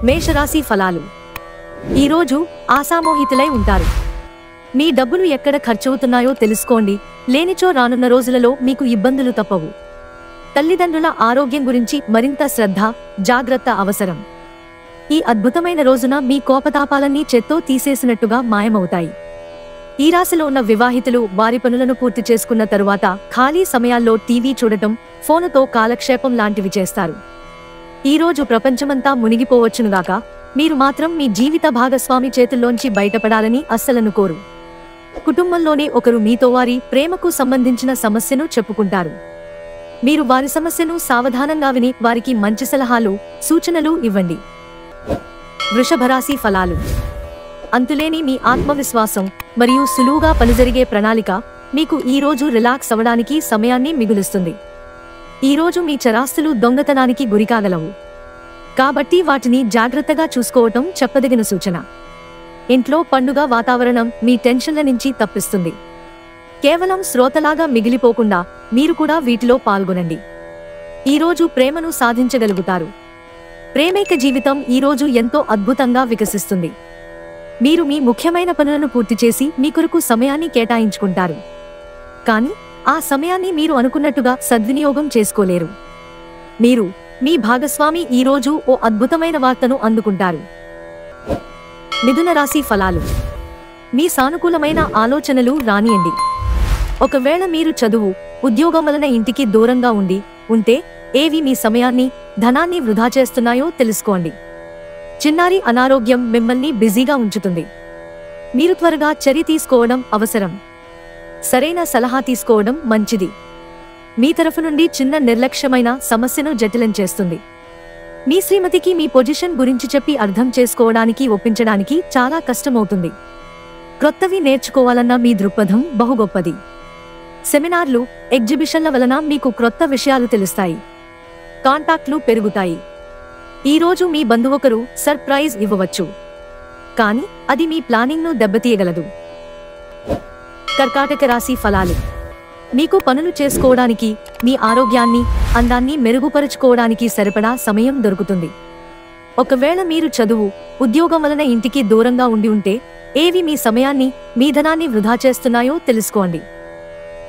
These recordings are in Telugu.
మేషరాశి ఫలాలు. ఈరోజు ఆశామోహితులై ఉంటారు. మీ డబ్బులు ఎక్కడ ఖర్చవుతున్నాయో తెలుసుకోండి, లేనిచో రానున్న రోజులలో మీకు ఇబ్బందులు తప్పవు. తల్లిదండ్రుల ఆరోగ్యం గురించి మరింత శ్రద్ధ, జాగ్రత్త అవసరం. ఈ అద్భుతమైన రోజున మీ కోపతాపాలన్నీ చెత్తో తీసేసినట్టుగా మాయమవుతాయి. ఈ రాశిలో ఉన్న వివాహితులు వారి పనులను పూర్తి చేసుకున్న తరువాత ఖాళీ సమయాల్లో టీవీ చూడటం, ఫోనుతో కాలక్షేపం లాంటివి చేస్తారు. ఈరోజు ప్రపంచమంతా మునిగిపోవచ్చునుగాక, మీరు మాత్రం మీ జీవిత భాగస్వామి చేతుల్లోంచి బయటపడాలని అస్సలనుకోరు. కుటుంబంలోనే ఒకరు మీతో వారి ప్రేమకు సంబంధించిన సమస్యను చెప్పుకుంటారు. మీరు వారి సమస్యను సావధానంగా విని వారికి మంచి సలహాలు, సూచనలు ఇవ్వండి. వృషభరాశి ఫలాలు. అంతులేని మీ ఆత్మవిశ్వాసం మరియు సులువుగా పనిజరిగే ప్రణాళిక మీకు ఈరోజు రిలాక్స్ అవ్వడానికి సమయాన్ని మిగులుస్తుంది. ఈరోజు మీ చరాస్తులు దొంగతనానికి గురికాగలవు, కాబట్టి వాటిని జాగ్రత్తగా చూసుకోవటం చెప్పదగిన సూచన. ఇంట్లో పండుగ వాతావరణం మీ టెన్షన్ల నుంచి తప్పిస్తుంది. కేవలం శ్రోతలాగా మిగిలిపోకుండా మీరు కూడా వీటిలో పాల్గొనండి. ఈరోజు ప్రేమను సాధించగలుగుతారు. ప్రేమైక జీవితం ఈరోజు ఎంతో అద్భుతంగా వికసిస్తుంది. మీరు మీ ముఖ్యమైన పనులను పూర్తి చేసి మీ కొరకు సమయాన్ని కేటాయించుకుంటారు. కానీ ఆ సమయాన్ని మీరు అనుకున్నట్టుగా సద్వినియోగం చేసుకోలేరు. మీరు మీ భాగస్వామి ఈరోజు ఓ అద్భుతమైన వార్తను అందుకుంటారు. మిథున రాశి ఫలాలు. మీ సానుకూలమైన ఆలోచనలు రానియండి. ఒకవేళ మీరు చదువు, ఉద్యోగం వలన ఇంటికి దూరంగా ఉంటే ఏవి మీ సమయాన్ని, ధనాన్ని వృధా చేస్తున్నాయో తెలుసుకోండి. చిన్నారి అనారోగ్యం మిమ్మల్ని బిజీగా ఉంచుతుంది. మీరు త్వరగా చర్య తీసుకోవడం అవసరం. సరైన సలహా తీసుకోవడం మంచిది. మీ తరఫు నుండి చిన్న నిర్లక్ష్యమైన సమస్యను జటిలం చేస్తుంది. మీ శ్రీమతికి మీ పొజిషన్ గురించి చెప్పి అర్థం చేసుకోవడానికి ఒప్పించడానికి చాలా కష్టమవుతుంది. క్రొత్తవి నేర్చుకోవాలన్న మీ దృక్పథం బహుగొప్పది. సెమినార్లు, ఎగ్జిబిషన్ల వలన మీకు క్రొత్త విషయాలు తెలుస్తాయి. కాంటాక్ట్లు పెరుగుతాయి. ఈరోజు మీ బంధువొకరు సర్ప్రైజ్ ఇవ్వవచ్చు, కానీ అది మీ ప్లానింగ్ను దెబ్బతీయగలదు. కర్కాటక రాశి ఫలాలు. మీకు పనులు చేసుకోవడానికి, మీ ఆరోగ్యాన్ని, అందాన్ని మెరుగుపరుచుకోవడానికి సరిపడా సమయం దొరుకుతుంది. ఒకవేళ మీరు చదువు, ఉద్యోగం వలన ఇంటికి దూరంగా ఉంటే ఏవి మీ సమయాన్ని, మీ ధనాన్ని వృధా చేస్తున్నాయో తెలుసుకోండి.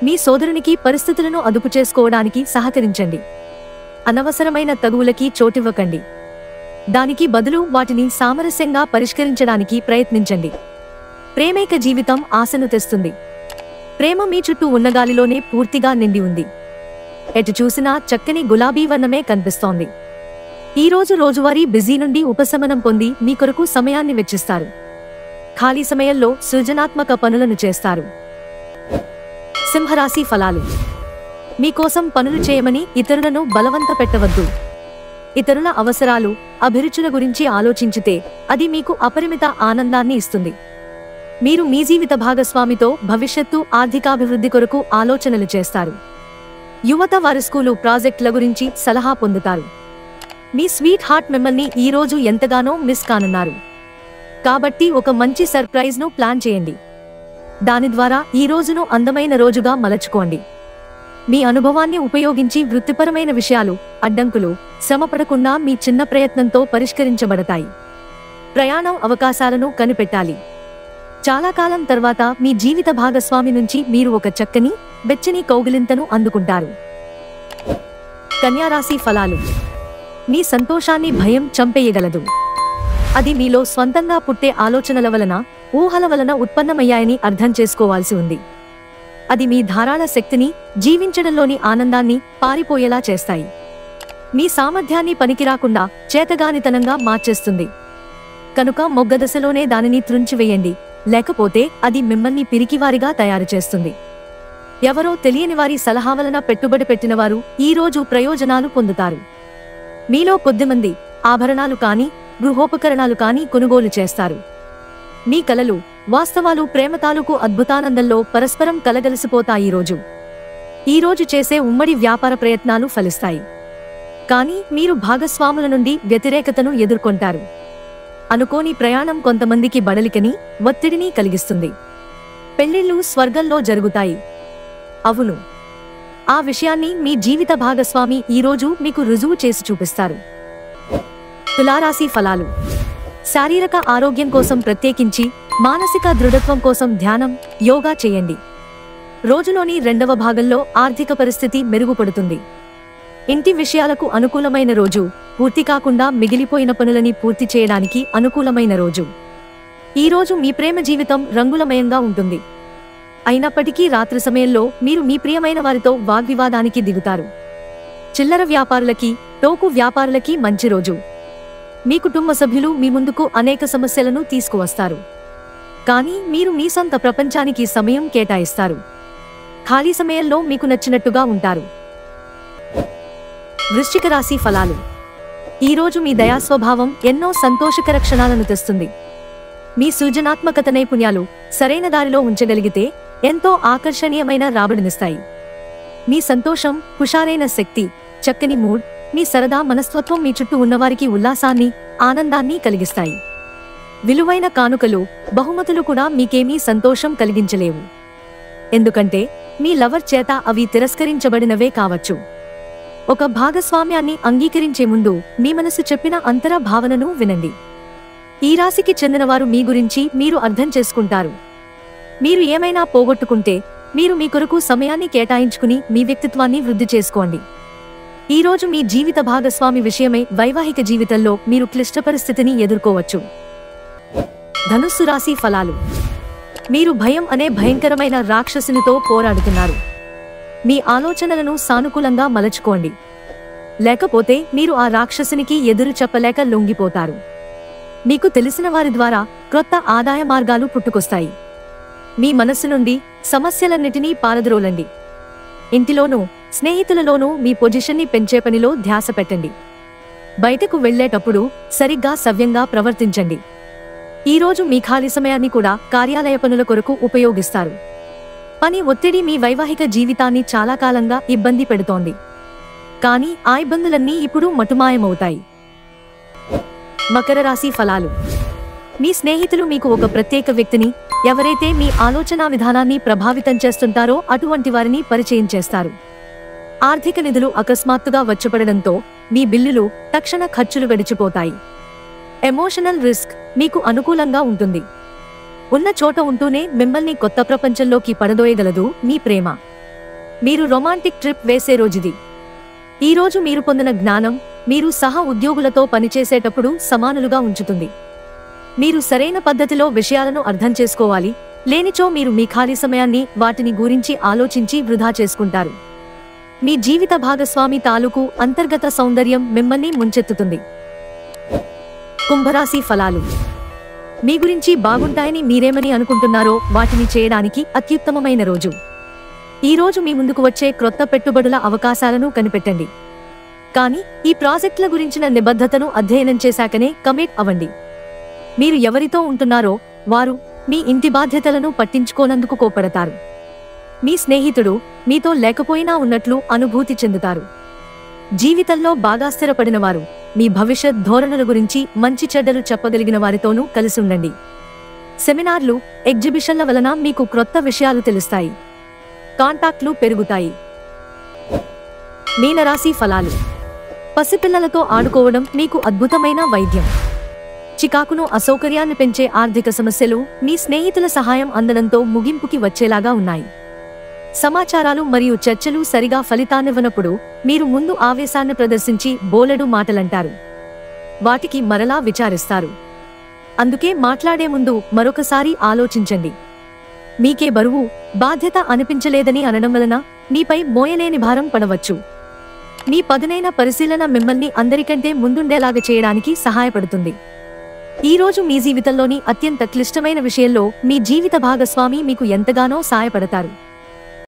మీ సోదరునికి పరిస్థితులను అదుపు చేసుకోవడానికి సహకరించండి. అనవసరమైన తగువులకి చోటివ్వకండి. దానికి బదులు వాటిని సామరస్యంగా పరిష్కరించడానికి ప్రయత్నించండి. ప్రేమైక జీవితం ఆశను తెస్తుంది. ప్రేమ మీ చుట్టూ ఉన్న గాలిలోనే పూర్తిగా నిండి ఉంది. ఎటు చూసినా చక్కని గులాబీ వర్ణమే కనిపిస్తోంది. ఈరోజు రోజువారీ బిజీ నుండి ఉపశమనం పొంది మీ కొరకు సమయాన్ని వెచ్చిస్తారు. ఖాళీ సమయంలో సృజనాత్మక పనులను చేస్తారు. సింహరాశి ఫలాలు. మీకోసం పనులు చేయమని ఇతరులను బలవంత పెట్టవద్దు. ఇతరుల అవసరాలు, అభిరుచుల గురించి ఆలోచించితే అది మీకు అపరిమిత ఆనందాన్ని ఇస్తుంది. మీరు మీ జీవిత భాగస్వామితో భవిష్యత్తు ఆర్థికాభివృద్ధి కొరకు ఆలోచనలు చేస్తారు. యువత వారి స్కూలు ప్రాజెక్టుల గురించి సలహా పొందుతారు. మీ స్వీట్ హార్ట్ మిమ్మల్ని ఈరోజు ఎంతగానో మిస్ కానున్నారు. కాబట్టి ఒక మంచి సర్ప్రైజ్ను ప్లాన్ చేయండి. దాని ద్వారా ఈ రోజును అందమైన రోజుగా మలచుకోండి. మీ అనుభవాన్ని ఉపయోగించి వృత్తిపరమైన విషయాలు, అడ్డంకులు శ్రమపడకుండా మీ చిన్న ప్రయత్నంతో పరిష్కరించబడతాయి. ప్రయాణం అవకాశాలను కనిపెట్టాలి. చాలా కాలం తర్వాత మీ జీవిత భాగస్వామి నుంచి మీరు ఒక చక్కని, వెచ్చని కౌగిలింతను అందుకుంటారు. కన్యా రాశి ఫలాలు. మీ సంతోషాన్ని భయం చంపేయగలదు. అది మీలో స్వంతంగా పుట్టే ఆలోచనల వలన, ఊహల వలన ఉత్పన్నమయ్యాయని అర్థం చేసుకోవాల్సి ఉంది. అది మీ ధారాళ శక్తిని, జీవించడంలోని ఆనందాన్ని పారిపోయేలా చేస్తాయి. మీ సామర్థ్యాన్ని పనికిరాకుండా చేతగానితనంగా మార్చేస్తుంది. కనుక మొగ్గదశలోనే దానిని త్రుంచివేయండి, లేకపోతే అది మిమ్మల్ని పిరికివారిగా తయారు చేస్తుంది. ఎవరో తెలియని వారి సలహా వలన పెట్టుబడి పెట్టినవారు ఈరోజు ప్రయోజనాలు పొందుతారు. మీలో కొద్దిమంది ఆభరణాలు కానీ, గృహోపకరణాలు కానీ కొనుగోలు చేస్తారు. మీ కలలు, వాస్తవాలు ప్రేమ తాలూకు అద్భుతానందంలో పరస్పరం కలగలిసిపోతాయి. ఈరోజు చేసే ఉమ్మడి వ్యాపార ప్రయత్నాలు ఫలిస్తాయి. కానీ మీరు భాగస్వాముల నుండి వ్యతిరేకతను ఎదుర్కొంటారు. అనుకోని ప్రయాణం కొంతమందికి బడలికని, ఒత్తిడిని కలిగిస్తుంది. పెళ్లిళ్ళు స్వర్గంలో జరుగుతాయి. అవును, ఆ విషయాన్ని మీ జీవిత భాగస్వామి ఈరోజు మీకు రుజువు చేసి చూపిస్తారు. తులారాశి ఫలాలు. శారీరక ఆరోగ్యం కోసం ప్రత్యేకించి మానసిక దృఢత్వం కోసం ధ్యానం, యోగా చేయండి. రోజులోని రెండవ భాగంలో ఆర్థిక పరిస్థితి మెరుగుపడుతుంది. ఇంటి విషయాలకు అనుకూలమైన రోజు. పూర్తి కాకుండా మిగిలిపోయిన పనులని పూర్తి చేయడానికి అనుకూలమైన రోజు. ఈ రోజు మీ ప్రేమ జీవితం రంగులమయంగా ఉంటుంది. అయినప్పటికీ రాత్రి సమయంలో మీరు మీ ప్రియమైన వారితో వాగ్వివాదానికి దిగుతారు. చిల్లర వ్యాపారులకి, టోకు వ్యాపారులకి మంచి రోజు. మీ కుటుంబ సభ్యులు మీ ముందుకు అనేక సమస్యలను తీసుకువస్తారు. కానీ మీరు మీ సొంత ప్రపంచానికి సమయం కేటాయిస్తారు. ఖాళీ సమయంలో మీకు నచ్చినట్టుగా ఉంటారు. వృశ్చిక రాశి ఫలాలు. ఈరోజు మీ దయాస్వభావం ఎన్నో సంతోషకర క్షణాలను తెస్తుంది. మీ సృజనాత్మకత నైపుణ్యాలు సరైన దారిలో ఉంచగలిగితే ఎంతో ఆకర్షణీయమైన రాబడినిస్తాయి. మీ సంతోషం, హుషారైన శక్తి, చక్కని మూడ్, మీ సరదా మనస్తత్వం మీ చుట్టూ ఉన్నవారికి ఉల్లాసాన్ని, ఆనందాన్ని కలిగిస్తాయి. విలువైన కానుకలు, బహుమతులు కూడా మీకేమీ సంతోషం కలిగించలేవు. ఎందుకంటే మీ లవర్ చేత అవి తిరస్కరించబడినవే కావచ్చు. ఒక భాగస్వామ్యాన్ని అంగీకరించే ముందు మీ మనసు చెప్పిన అంతర భావనను వినండి. ఈ రాశికి చెందినవారు మీ గురించి మీరు అర్థం చేసుకుంటారు. మీరు ఏమైనా పోగొట్టుకుంటే మీరు మీ కొరకు సమయాన్ని కేటాయించుకుని మీ వ్యక్తిత్వాన్ని వృద్ధి చేసుకోండి. ఈరోజు మీ జీవిత భాగస్వామి విషయమై వైవాహిక జీవితంలో మీరు క్లిష్ట పరిస్థితిని ఎదుర్కోవచ్చు. ధనుస్సు రాశి ఫలాలు. మీరు భయం అనే భయంకరమైన రాక్షసునితో పోరాడుతున్నారు. మీ ఆలోచనలను సానుకూలంగా మలచుకోండి. లేకపోతే మీరు ఆ రాక్షసునికి ఎదురు చెప్పలేక లొంగిపోతారు. మీకు తెలిసిన వారి ద్వారా క్రొత్త ఆదాయ మార్గాలు పుట్టుకొస్తాయి. మీ మనస్సు నుండి సమస్యలన్నిటినీ పారద్రోలండి. ఇంటిలోనూ, స్నేహితులలోనూ మీ పొజిషన్ని పెంచే పనిలో ధ్యాస పెట్టండి. బయటకు వెళ్లేటప్పుడు సరిగ్గా సవ్యంగా ప్రవర్తించండి. ఈరోజు మీ ఖాళీ సమయాన్ని కూడా కార్యాలయ పనుల కొరకు ఉపయోగిస్తారు. పని ఒత్తిడి మీ వైవాహిక జీవితాన్ని చాలా కాలంగా ఇబ్బంది పెడుతోంది. కానీ ఆ ఇబ్బందులన్నీ ఇప్పుడు మటుమాయమవుతాయి. మకర రాశి ఫలాలు. మీ స్నేహితులు మీకు ఒక ప్రత్యేక వ్యక్తిని, ఎవరైతే మీ ఆలోచనా విధానాన్ని ప్రభావితం చేస్తుంటారో అటువంటి వారిని పరిచయం చేస్తారు. ఆర్థిక నిధులు అకస్మాత్తుగా వచ్చపడడంతో మీ బిల్లులు, తక్షణ ఖర్చులు గడిచిపోతాయి. ఎమోషనల్ రిస్క్ మీకు అనుకూలంగా ఉంటుంది. ఉన్న చోట ఉంటూనే మిమ్మల్ని కొత్త ప్రపంచంలోకి పడదోయగలదు మీ ప్రేమ. మీరు రొమాంటిక్ ట్రిప్ వేసే రోజుది. ఈరోజు మీరు పొందిన జ్ఞానం మీరు సహ ఉద్యోగులతో పనిచేసేటప్పుడు సమానులుగా ఉంచుతుంది. మీరు సరైన పద్ధతిలో విషయాలను అర్థం చేసుకోవాలి. లేనిచో మీరు మీ ఖాళీ సమయాన్ని వాటిని గురించి ఆలోచించి వృధా చేసుకుంటారు. మీ జీవిత భాగస్వామి తాలూకు అంతర్గత సౌందర్యం మిమ్మల్ని ముంచెత్తుతుంది. కుంభరాశి ఫలాలు. మీ గురించి బాగుంటాయని మీరేమని అనుకుంటున్నారో వాటిని చేయడానికి అత్యుత్తమమైన రోజు. ఈరోజు మీ ముందుకు వచ్చే క్రొత్త పెట్టుబడుల అవకాశాలను కనిపెట్టండి. కానీ ఈ ప్రాజెక్టుల గురించిన నిబద్ధతను అధ్యయనం చేశాకనే కమిట్ అవ్వండి. మీరు ఎవరితో ఉంటున్నారో వారు మీ ఇంటి బాధ్యతలను పట్టించుకోనందుకు కోపడతారు. మీ స్నేహితుడు మీతో లేకపోయినా ఉన్నట్లు అనుభూతి చెందుతారు. జీవితంలో బాగా స్థిరపడిన వారు మీ భవిష్యత్ ధోరణుల గురించి మంచి చెడ్డలు చెప్పగలిగిన వారితోనూ కలిసి ఉండండి. సెమినార్లు, ఎగ్జిబిషన్ల వలన మీకు క్రొత్త విషయాలు తెలుస్తాయి. కాంటాక్ట్లు పెరుగుతాయి. మీనరాశి ఫలాలు. పసిపిల్లలతో ఆడుకోవడం మీకు అద్భుతమైన వైద్యం. చికాకును, అసౌకర్యాన్ని పెంచే ఆర్థిక సమస్యలు మీ స్నేహితుల సహాయం అందడంతో ముగింపుకి వచ్చేలాగా ఉన్నాయి. సమాచారాలు మరియు చర్చలు సరిగా ఫలితాన్నివ్వనప్పుడు మీరు ముందు ఆవేశాన్ని ప్రదర్శించి బోలెడు మాటలంటారు. వాటికి మరలా విచారిస్తారు. అందుకే మాట్లాడే ముందు మరొకసారి ఆలోచించండి. మీకే బరువు, బాధ్యత అనిపించలేదని అనడం వలన మీపై మోయలేని భారం పడవచ్చు. మీ పదునైన పరిశీలన మిమ్మల్ని అందరికంటే ముందుండేలాగా చేయడానికి సహాయపడుతుంది. ఈరోజు మీ జీవితంలోని అత్యంత క్లిష్టమైన విషయంలో మీ జీవిత భాగస్వామి మీకు ఎంతగానో సాయపడతారు.